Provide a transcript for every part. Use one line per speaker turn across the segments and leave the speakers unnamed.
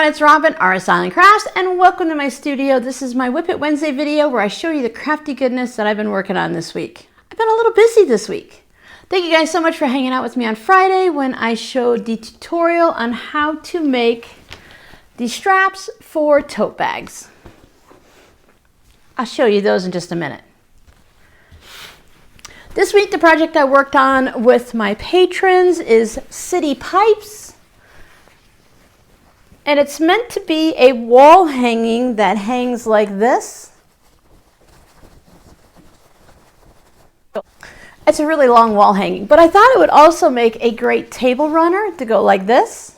everyone, it's Robin, Art Styling Crafts, and welcome to my studio. This is my WiP It Wednesday video where I show you the crafty goodness that I've been working on this week. I've been a little busy this week. Thank you guys so much for hanging out with me on Friday when I showed the tutorial on how to make the straps for tote bags. I'll show you those in just a minute. This week, the project I worked on with my patrons is city pipes. And it's meant to be a wall hanging that hangs like this. It's a really long wall hanging, but I thought it would also make a great table runner to go like this.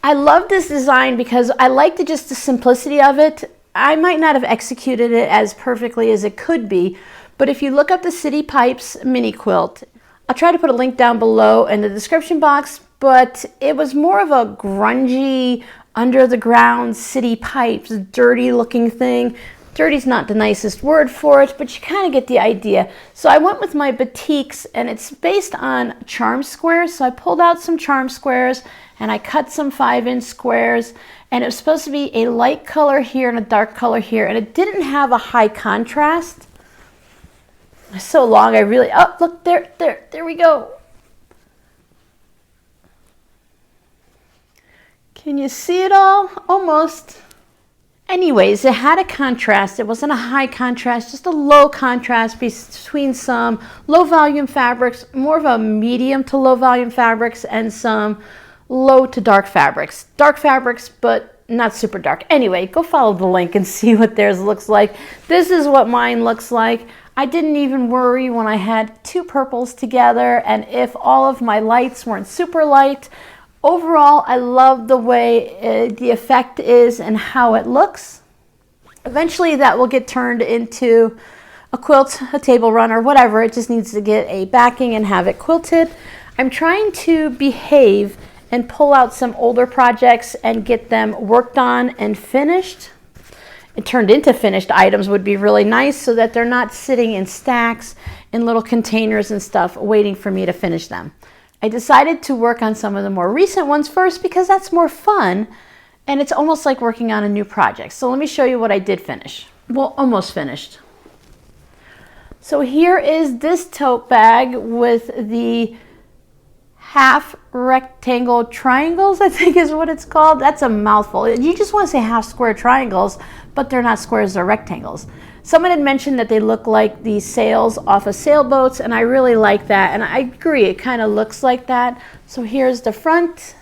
I love this design because I like the simplicity of it. I might not have executed it as perfectly as it could be, but if you look up the City Pipes mini quilt, I'll try to put a link down below in the description box, but it was more of a grungy, under the ground city pipes, dirty looking thing. Dirty's not the nicest word for it, but you kind of get the idea. So I went with my batiks, and it's based on charm squares. So I pulled out some charm squares and I cut some 5-inch squares, and it was supposed to be a light color here and a dark color here, and it didn't have a high contrast. It's so long, I really, oh, look, there we go. Can you see it all? Almost. Anyways, it had a contrast. It wasn't a high contrast, just a low contrast between some low volume fabrics, more of a medium to low volume fabrics, and some low to dark fabrics. Dark fabrics, but not super dark. Anyway, go follow the link and see what theirs looks like. This is what mine looks like. I didn't even worry when I had two purples together and if all of my lights weren't super light. Overall, I love the way the effect is and how it looks. Eventually that will get turned into a quilt, a table runner, whatever. It just needs to get a backing and have it quilted. I'm trying to behave and pull out some older projects and get them worked on and finished. It turned into finished items would be really nice so that they're not sitting in stacks in little containers and stuff waiting for me to finish them. I decided to work on some of the more recent ones first because that's more fun and it's almost like working on a new project. So let me show you what I did finish. Well, almost finished. So here is this tote bag with the half rectangle triangles, I think is what it's called. That's a mouthful. You just want to say half square triangles, but they're not squares, they're rectangles. Someone had mentioned that they look like the sails off of sailboats, and I really like that, and I agree, it kind of looks like that. So here's the front,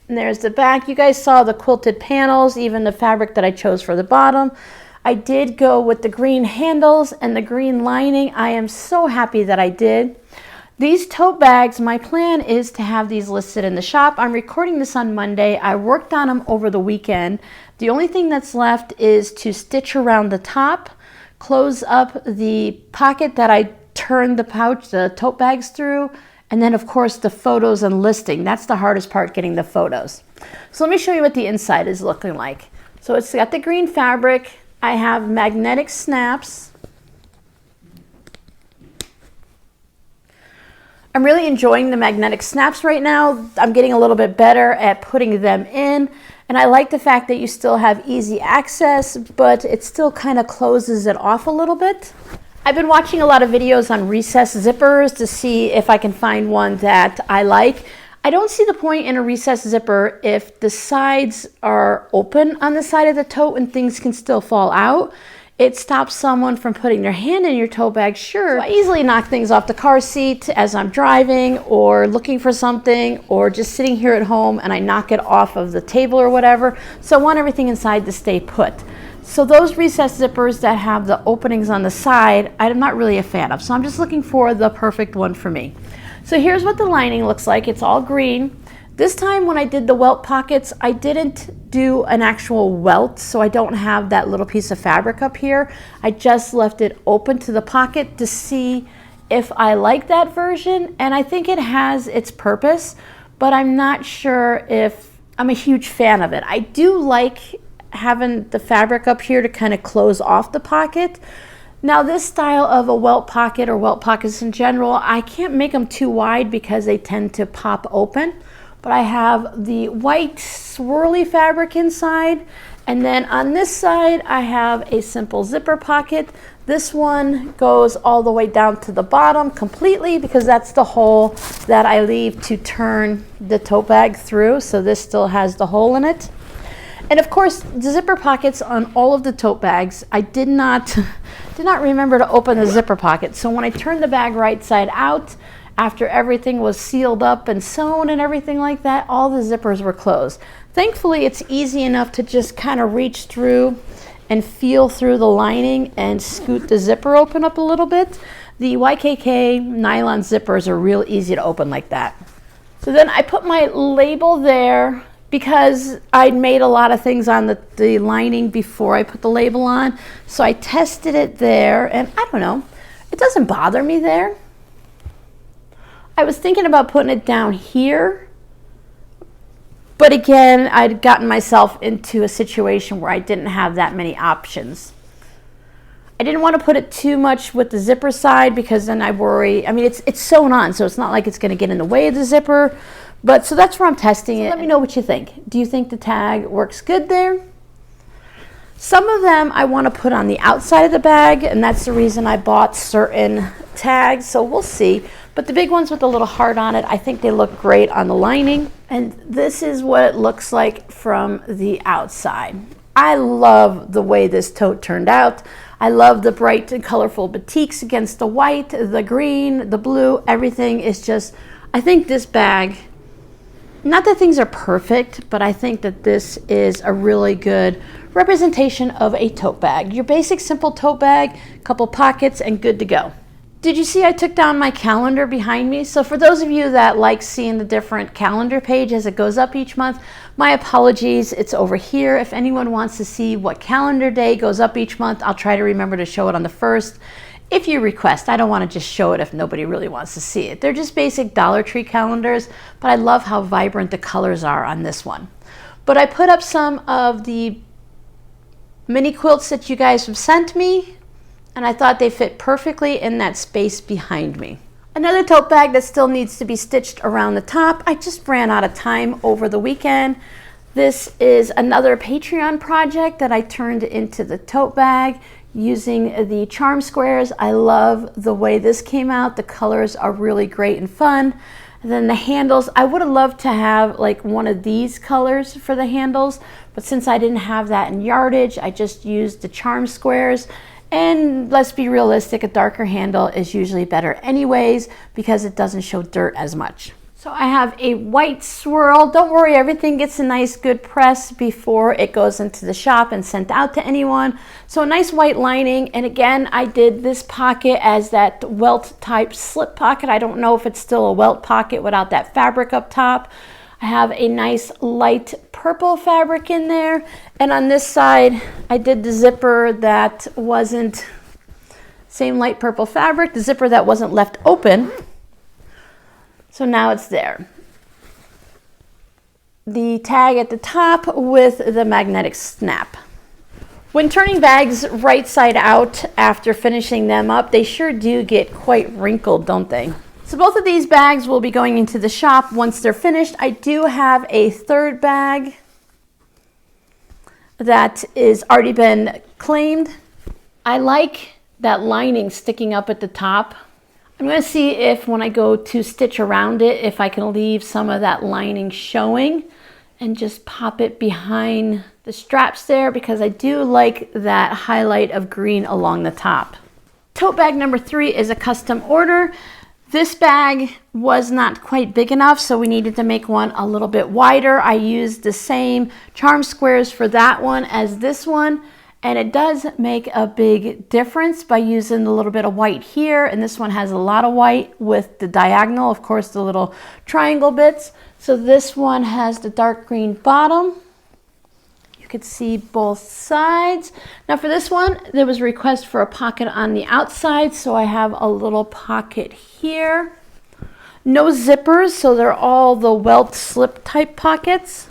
and there's the back. You guys saw the quilted panels, even the fabric that I chose for the bottom. I did go with the green handles and the green lining. I am so happy that I did. These tote bags, my plan is to have these listed in the shop. I'm recording this on Monday. I worked on them over the weekend. The only thing that's left is to stitch around the top, close up the pocket that I turned the pouch, the tote bags through, and then of course the photos and listing. That's the hardest part, getting the photos. So let me show you what the inside is looking like. So it's got the green fabric. I have magnetic snaps. I'm really enjoying the magnetic snaps right now. I'm getting a little bit better at putting them in. And I like the fact that you still have easy access, but it still kind of closes it off a little bit. I've been watching a lot of videos on recess zippers to see if I can find one that I like. I don't see the point in a recess zipper if the sides are open on the side of the tote and things can still fall out. It stops someone from putting their hand in your tote bag, sure. So I easily knock things off the car seat as I'm driving or looking for something or just sitting here at home and I knock it off of the table or whatever. So I want everything inside to stay put. So those recess zippers that have the openings on the side, I'm not really a fan of. So I'm just looking for the perfect one for me. So here's what the lining looks like. It's all green. This time when I did the welt pockets, I didn't do an actual welt, so I don't have that little piece of fabric up here. I just left it open to the pocket to see if I like that version, and I think it has its purpose, but I'm not sure if I'm a huge fan of it. I do like having the fabric up here to kind of close off the pocket. Now this style of a welt pocket or welt pockets in general, I can't make them too wide because they tend to pop open. But I have the white swirly fabric inside, and then on this side I have a simple zipper pocket. This one goes all the way down to the bottom completely because that's the hole that I leave to turn the tote bag through. So this still has the hole in it. And of course, the zipper pockets on all of the tote bags, I did not remember to open the zipper pocket. So when I turned the bag right side out, after everything was sealed up and sewn and everything like that, all the zippers were closed. Thankfully, it's easy enough to just kind of reach through and feel through the lining and scoot the zipper open up a little bit. The YKK nylon zippers are real easy to open like that. So then I put my label there because I'd made a lot of things on the lining before I put the label on. So I tested it there, and I don't know, it doesn't bother me there. I was thinking about putting it down here, but again, I'd gotten myself into a situation where I didn't have that many options. I didn't want to put it too much with the zipper side because then I worry, I mean, it's sewn on, so it's not like it's going to get in the way of the zipper. But so that's where I'm testing it. Let me know what you think. Do you think the tag works good there? Some of them I want to put on the outside of the bag, and that's the reason I bought certain tags, so we'll see. But the big ones with the little heart on it, I think they look great on the lining. And this is what it looks like from the outside. I love the way this tote turned out. I love the bright and colorful batiks against the white, the green, the blue, everything is just, I think this bag, not that things are perfect, but I think that this is a really good representation of a tote bag. Your basic simple tote bag, couple pockets, and good to go. Did you see I took down my calendar behind me? So for those of you that like seeing the different calendar page as it goes up each month, my apologies, it's over here. If anyone wants to see what calendar day goes up each month, I'll try to remember to show it on the 1st. If you request, I don't want to just show it if nobody really wants to see it. They're just basic Dollar Tree calendars, but I love how vibrant the colors are on this one. But I put up some of the mini quilts that you guys have sent me, and I thought they fit perfectly in that space behind me. Another tote bag that still needs to be stitched around the top. I just ran out of time over the weekend. This is another Patreon project that I turned into the tote bag using the charm squares. I love the way this came out. The colors are really great and fun. And then the handles, I would have loved to have like one of these colors for the handles, but since I didn't have that in yardage, I just used the charm squares. And let's be realistic, a darker handle is usually better anyways because it doesn't show dirt as much. So I have a white swirl. Don't worry, everything gets a nice good press before it goes into the shop and sent out to anyone. So a nice white lining. And again, I did this pocket as that welt type slip pocket. I don't know if it's still a welt pocket without that fabric up top. I have a nice light purple fabric in there. And on this side, I did the zipper that wasn't, same light purple fabric, the zipper that wasn't left open. So now it's there. The tag at the top with the magnetic snap. When turning bags right side out after finishing them up, they sure do get quite wrinkled, don't they? So both of these bags will be going into the shop once they're finished. I do have a third bag that is already been claimed. I like that lining sticking up at the top. I'm going to see if when I go to stitch around it, if I can leave some of that lining showing and just pop it behind the straps there because I do like that highlight of green along the top. Tote bag number 3 is a custom order. This bag was not quite big enough, so we needed to make one a little bit wider. I used the same charm squares for that one as this one. And it does make a big difference by using a little bit of white here. And this one has a lot of white with the diagonal, of course, the little triangle bits. So this one has the dark green bottom. You can see both sides. Now for this one, there was a request for a pocket on the outside. So I have a little pocket here. No zippers, so they're all the welt slip type pockets.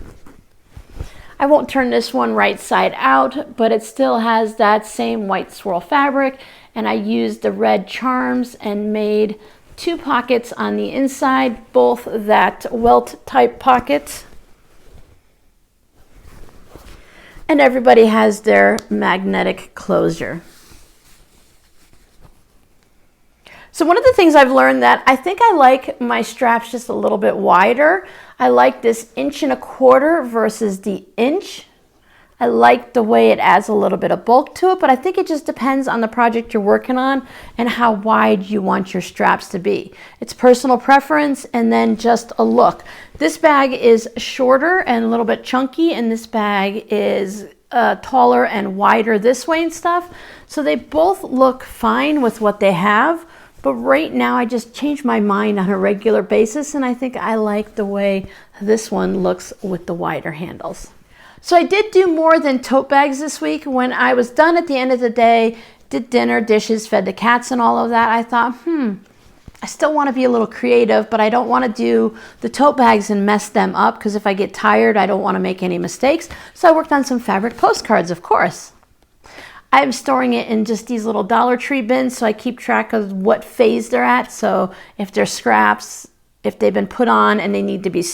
I won't turn this one right side out, but it still has that same white swirl fabric. and I used the red charms and made 2 pockets on the inside, both that welt type pockets. And everybody has their magnetic closure. So one of the things I've learned that I think I like my straps just a little bit wider. I like this 1.25 inches versus the inch. I like the way it adds a little bit of bulk to it, but I think it just depends on the project you're working on and how wide you want your straps to be. It's personal preference and then just a look. This bag is shorter and a little bit chunky, and this bag is taller and wider this way and stuff. So they both look fine with what they have. But right now I just change my mind on a regular basis, and I think I like the way this one looks with the wider handles. So I did do more than tote bags this week. When I was done at the end of the day, did dinner, dishes, fed the cats and all of that, I thought, I still want to be a little creative, but I don't want to do the tote bags and mess them up, because if I get tired, I don't want to make any mistakes. So I worked on some fabric postcards, of course. I'm storing it in just these little Dollar Tree bins, so I keep track of what phase they're at. So if they're scraps, if they've been put on and they need to be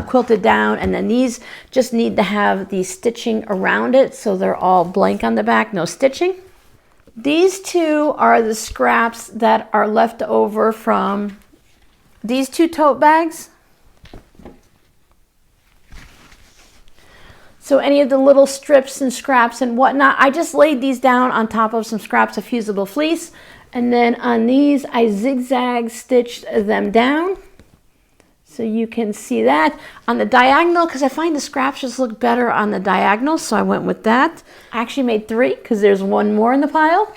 quilted down, and then these just need to have the stitching around it, so they're all blank on the back, no stitching. These 2 are the scraps that are left over from these 2 tote bags. So any of the little strips and scraps and whatnot, I just laid these down on top of some scraps of fusible fleece. And then on these, I zigzag stitched them down. So you can see that on the diagonal, because I find the scraps just look better on the diagonal. So I went with that. I actually made 3 because there's 1 more in the pile.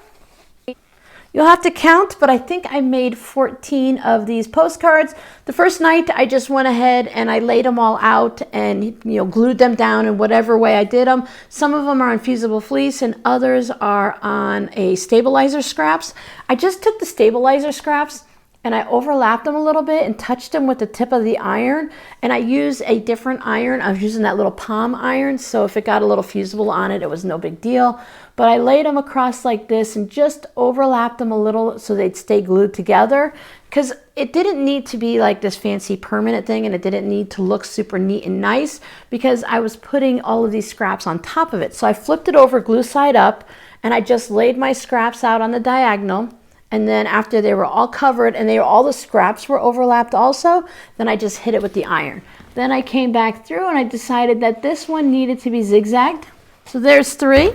You'll have to count, but I think I made 14 of these postcards. The first night I just went ahead and I laid them all out and glued them down in whatever way I did them. Some of them are on fusible fleece and others are on a stabilizer scraps. I just took the stabilizer scraps and I overlapped them a little bit and touched them with the tip of the iron, and I used a different iron. I was using that little palm iron, so if it got a little fusible on it, it was no big deal. But I laid them across like this and just overlapped them a little so they'd stay glued together, because it didn't need to be like this fancy permanent thing, and it didn't need to look super neat and nice because I was putting all of these scraps on top of it. So I flipped it over glue side up and I just laid my scraps out on the diagonal. And then after they were all covered and all the scraps were overlapped also, then I just hit it with the iron. Then I came back through and I decided that this one needed to be zigzagged. So there's 3.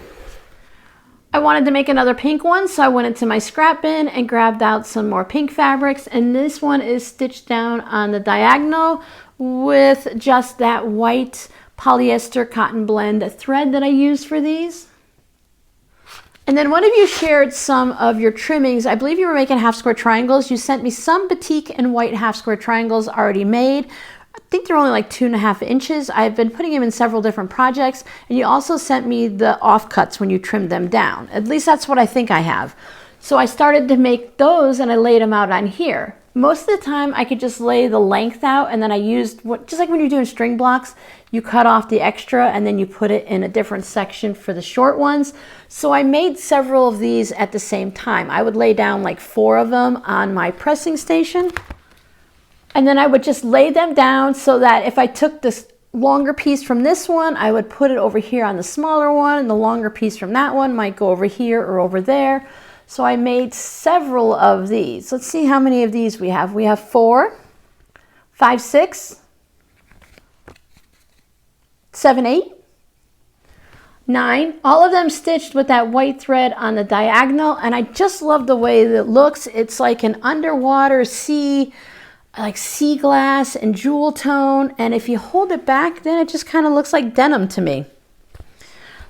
I wanted to make another pink one, so I went into my scrap bin and grabbed out some more pink fabrics. And this one is stitched down on the diagonal with just that white polyester cotton blend thread that I used for these. And then one of you shared some of your trimmings. I believe you were making half square triangles. You sent me some batik and white half square triangles already made. I think they're only like 2.5 inches. I've been putting them in several different projects. And you also sent me the offcuts when you trimmed them down. At least that's what I think I have. So I started to make those and I laid them out on here. Most of the time I could just lay the length out, and then I used, just like when you're doing string blocks, you cut off the extra and then you put it in a different section for the short ones. So I made several of these at the same time. I would lay down like 4 of them on my pressing station, and then I would just lay them down so that if I took this longer piece from this one, I would put it over here on the smaller one, and the longer piece from that one might go over here or over there. So I made several of these. Let's see how many of these we have. We have 4, 5, 6, 7, 8, 9. All of them stitched with that white thread on the diagonal, and I just love the way that it looks. It's like an underwater sea, like sea glass and jewel tone, and if you hold it back, then it just kind of looks like denim to me.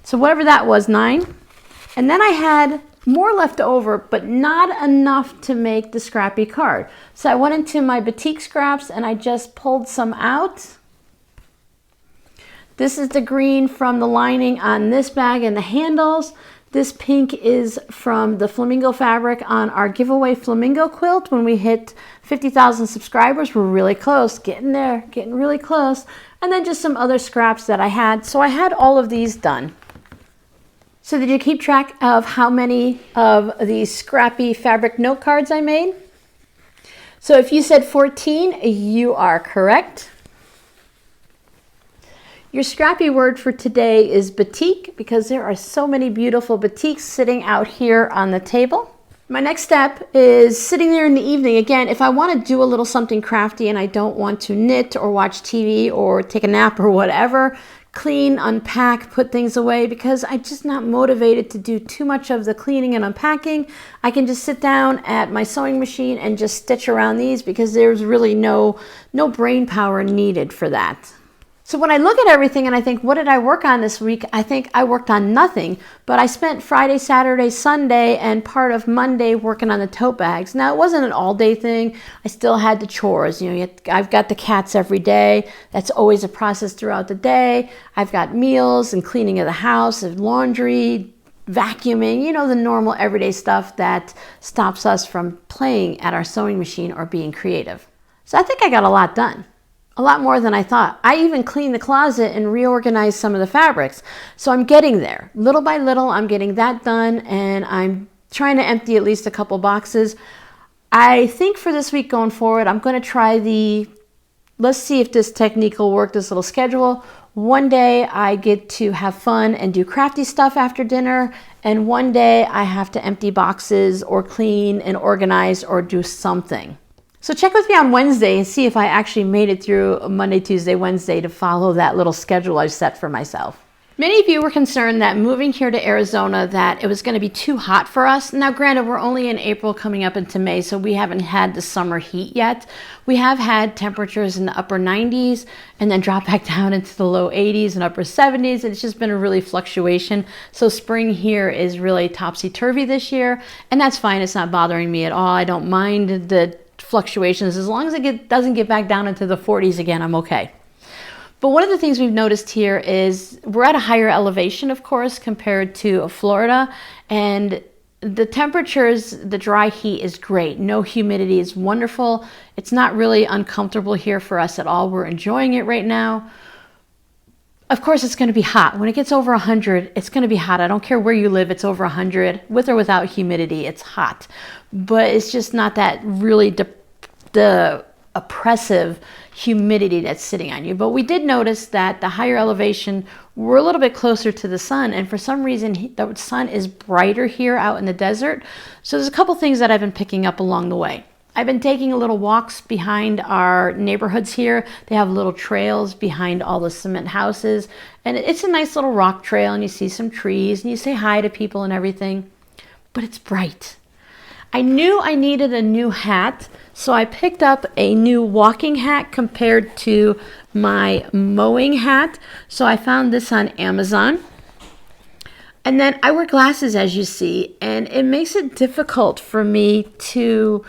So whatever that was, 9. And then I had more left over, but not enough to make the Scrappy card. So I went into my batik scraps and I just pulled some out. This is the green from the lining on this bag and the handles. This pink is from the flamingo fabric on our giveaway flamingo quilt. When we hit 50,000 subscribers, we're really close, getting there, getting really close. And then just some other scraps that I had. So I had all of these done. So did you keep track of how many of these Scrappy fabric note cards I made? So if you said 14, you are correct. Your Scrappy word for today is batik, because there are so many beautiful batiks sitting out here on the table. My next step is sitting there in the evening. Again, if I want to do a little something crafty and I don't want to knit or watch TV or take a nap or whatever, clean, unpack, put things away, because I'm just not motivated to do too much of the cleaning and unpacking. I can just sit down at my sewing machine and just stitch around these, because there's really no brain power needed for that. So when I look at everything and I think, what did I work on this week? I think I worked on nothing, but I spent Friday, Saturday, Sunday, and part of Monday working on the tote bags. Now, it wasn't an all-day thing. I still had the chores. I've got the cats every day. That's always a process throughout the day. I've got meals and cleaning of the house, and laundry, vacuuming, the normal everyday stuff that stops us from playing at our sewing machine or being creative. So I think I got a lot done. A lot more than I thought. I even cleaned the closet and reorganized some of the fabrics. So I'm getting there. Little by little, I'm getting that done, and I'm trying to empty at least a couple boxes. I think for this week going forward, I'm going to try let's see if this technique will work, this little schedule. One day I get to have fun and do crafty stuff after dinner, and one day I have to empty boxes or clean and organize or do something. So check with me on Wednesday and see if I actually made it through Monday, Tuesday, Wednesday to follow that little schedule I set for myself. Many of you were concerned that moving here to Arizona, that it was going to be too hot for us. Now, granted, we're only in April coming up into May, so we haven't had the summer heat yet. We have had temperatures in the upper 90s and then drop back down into the low 80s and upper 70s. It's just been a really fluctuation. So spring here is really topsy-turvy this year, and that's fine. It's not bothering me at all. I don't mind the fluctuations. As long as it doesn't get back down into the 40s again, I'm okay. But one of the things we've noticed here is we're at a higher elevation, of course, compared to Florida, and the temperatures, the dry heat is great. No humidity is wonderful. It's not really uncomfortable here for us at all. We're enjoying it right now. Of course, it's going to be hot. When it gets over 100, it's going to be hot. I don't care where you live, it's over 100. With or without humidity, it's hot. But it's just not that really the oppressive humidity that's sitting on you. But we did notice that the higher elevation, we're a little bit closer to the sun, and for some reason the sun is brighter here out in the desert. So there's a couple things that I've been picking up along the way. I've been taking a little walks behind our neighborhoods here. They have little trails behind all the cement houses, and it's a nice little rock trail, and you see some trees and you say hi to people and everything, but it's bright. I knew I needed a new hat, so I picked up a new walking hat compared to my mowing hat. So I found this on Amazon. And then I wear glasses, as you see, and it makes it difficult for me to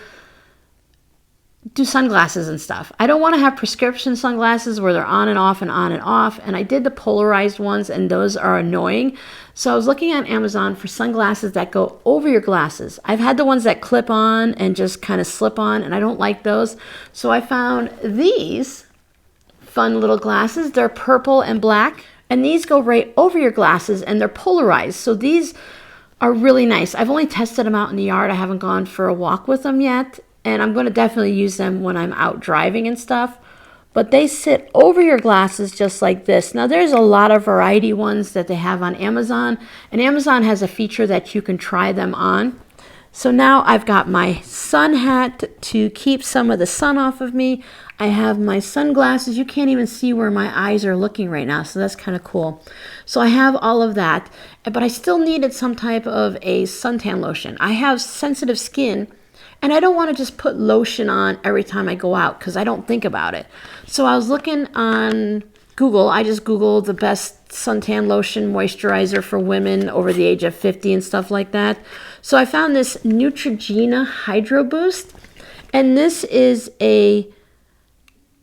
do sunglasses and stuff. I don't want to have prescription sunglasses where they're on and off and on and off. And I did the polarized ones, and those are annoying. So I was looking on Amazon for sunglasses that go over your glasses. I've had the ones that clip on and just kind of slip on, and I don't like those. So I found these fun little glasses. They're purple and black, and these go right over your glasses, and they're polarized. So these are really nice. I've only tested them out in the yard. I haven't gone for a walk with them yet. And I'm going to definitely use them when I'm out driving and stuff. But they sit over your glasses just like this. Now, there's a lot of variety ones that they have on Amazon. And Amazon has a feature that you can try them on. So now I've got my sun hat to keep some of the sun off of me. I have my sunglasses. You can't even see where my eyes are looking right now. So that's kind of cool. So I have all of that. But I still needed some type of a suntan lotion. I have sensitive skin. And I don't want to just put lotion on every time I go out because I don't think about it. So I was looking on Google. I just Googled the best suntan lotion moisturizer for women over the age of 50 and stuff like that. So I found this Neutrogena Hydro Boost. And this is a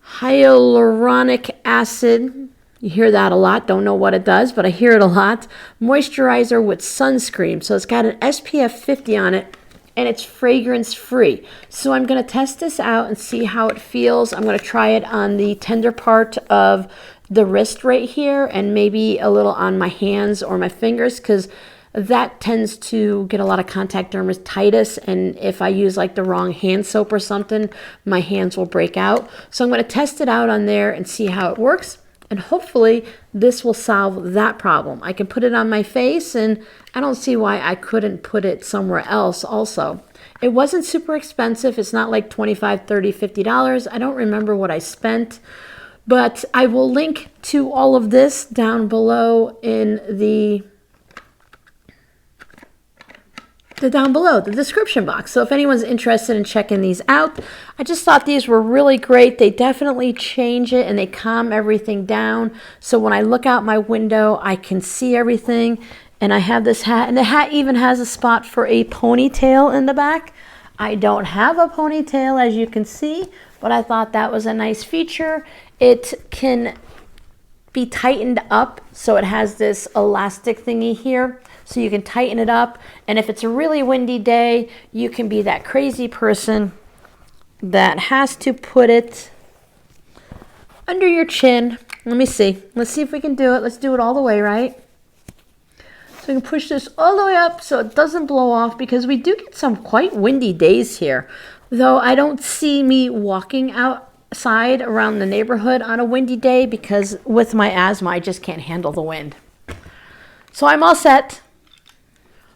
hyaluronic acid. You hear that a lot. Don't know what it does, but I hear it a lot. Moisturizer with sunscreen. So it's got an SPF 50 on it. And it's fragrance free. So I'm going to test this out and see how it feels. I'm going to try it on the tender part of the wrist right here and maybe a little on my hands or my fingers because that tends to get a lot of contact dermatitis, and if I use like the wrong hand soap or something, my hands will break out. So I'm going to test it out on there and see how it works, and hopefully this will solve that problem. I can put it on my face, and I don't see why I couldn't put it somewhere else also. It wasn't super expensive. It's not like $25, $30, $50. I don't remember what I spent, but I will link to all of this down below in the description box. So if anyone's interested in checking these out, I just thought these were really great. They definitely change it and they calm everything down. So when I look out my window, I can see everything. And I have this hat, and the hat even has a spot for a ponytail in the back. I don't have a ponytail, as you can see, but I thought that was a nice feature. It can be tightened up, so it has this elastic thingy here, so you can tighten it up. And if it's a really windy day, you can be that crazy person that has to put it under your chin. Let me see. Let's see if we can do it. Let's do it all the way, right? So we can push this all the way up so it doesn't blow off, because we do get some quite windy days here. Though I don't see me walking outside around the neighborhood on a windy day, because with my asthma, I just can't handle the wind. So I'm all set.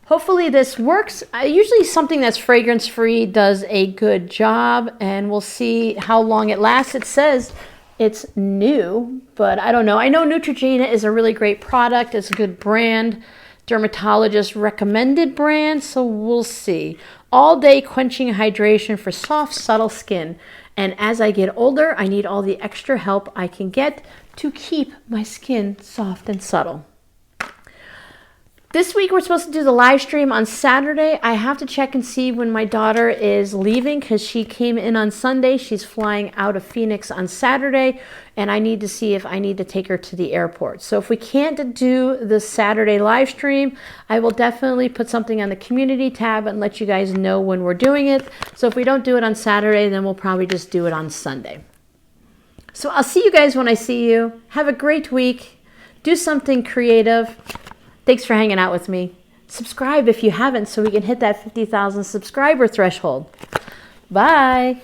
Hopefully this works. Usually something that's fragrance-free does a good job, and we'll see how long it lasts. It says it's new, but I don't know. I know Neutrogena is a really great product. It's a good brand. Dermatologist recommended brand, so we'll see. All day quenching hydration for soft, subtle skin. And as I get older, I need all the extra help I can get to keep my skin soft and subtle. This week we're supposed to do the live stream on Saturday. I have to check and see when my daughter is leaving, because she came in on Sunday. She's flying out of Phoenix on Saturday, and I need to see if I need to take her to the airport. So if we can't do the Saturday live stream, I will definitely put something on the community tab and let you guys know when we're doing it. So if we don't do it on Saturday, then we'll probably just do it on Sunday. So I'll see you guys when I see you. Have a great week. Do something creative. Thanks for hanging out with me. Subscribe if you haven't, so we can hit that 50,000 subscriber threshold. Bye.